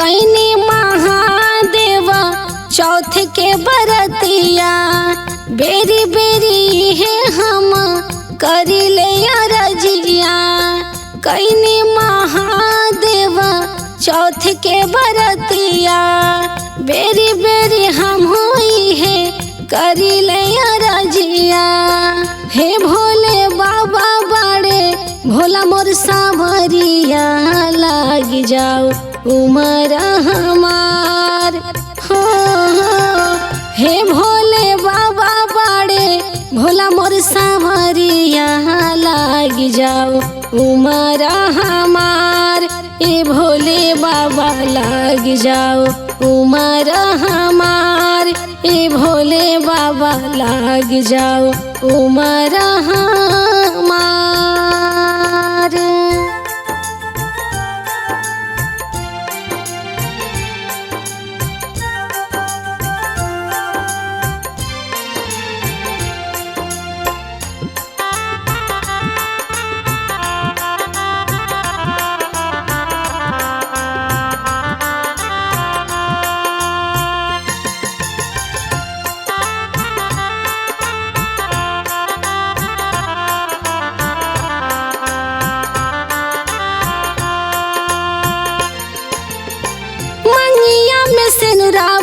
कैनी महादेव चौथ के बरतिया बेरी बेरी है हम करी ले रजिया। कैनी महादेव चौथ के बरतिया बेरी बेरी हम हुई है करी ले रजिया। हे भोले बाबा बाड़े भोला मोर सावरिया लाग जाओ उमर हमार हो। हे भोले बाबा बाड़े भोला मोर सावरिया लाग जाओ उमर हमार। ए भोले बाबा लाग जाओ उमर हमार। ए भोले बाबा लाग जाओ उमर हमार।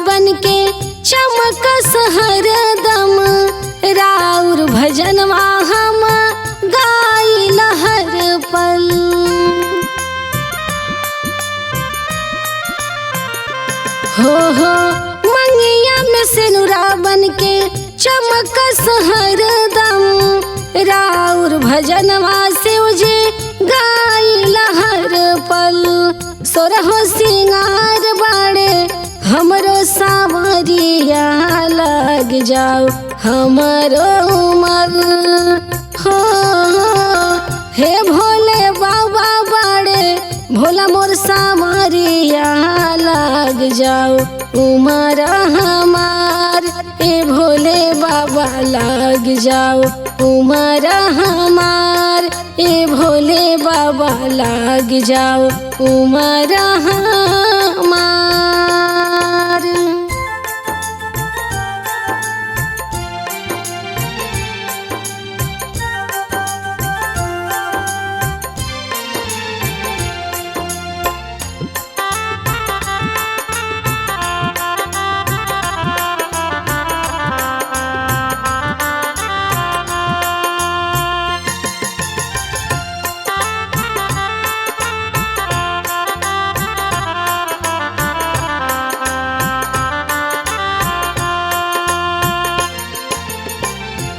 बन के चमकस हरदम राउर भजनवा हम गाइल हर पल। हो मंगिया में सिनुरा बन के चमकस हरदम राउर भजनवा से उजे गाइल हर पल। सोरहो सिंगार बाड़े हमरो सावरिया लग जाओ हमरो उमर हो। हे भोले बाबा बाड़े भोला मोर सावरिया लग जाओ उमर हमार। ए भोले बाबा लग जाओ उमर हमार। ए भोले बाबा लग जाओ उमर हमार।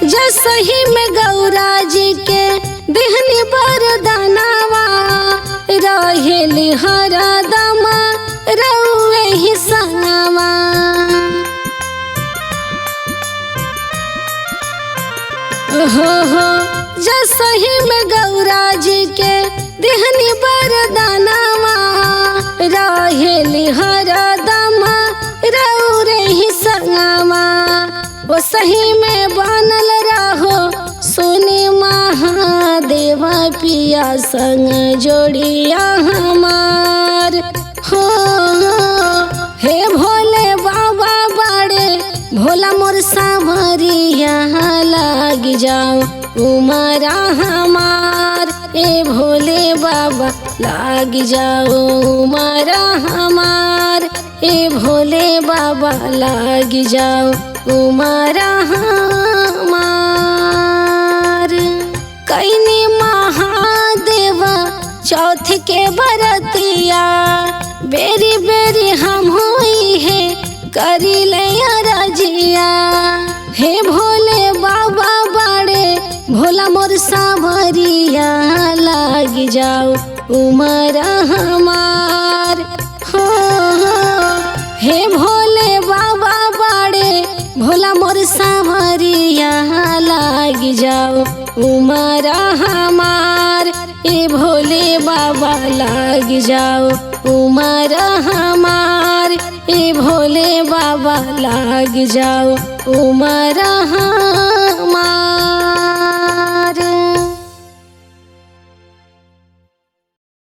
जसही में गौरा जी के दिहनी बरदानवा रहेली हरदम रउए ही संगवा। हो जसही में गौरा जी के दिहनी बरदानवा रहेली हरदम रउए ही संगवा। वो सही में बनल रहो सुनी महादेव पिया संग जोड़िया हमार हो। हे भोले बाबा बाड़े भोला मोर सावरिया लाग जाओ उमर हमार। ए भोले बाबा लाग जाओ उमर हमार। ए भोले बाबा लाग जाओ उमर हमार। कैनी महादेव चौथ के बरतिया बेरी बेरी हम हुई है करी ले रजिया। हे भोले बाबा बाड़े भोला मोर सावरिया लाग जाओ उमर हमार हो। हे भोले बाबा बाड़े भोला मोर सावरिया लाग जाओ उमर हमार। ए भोले बाबा लाग जाओ उमर हमार। ए भोले बाबा लाग जाओ उमर हमार।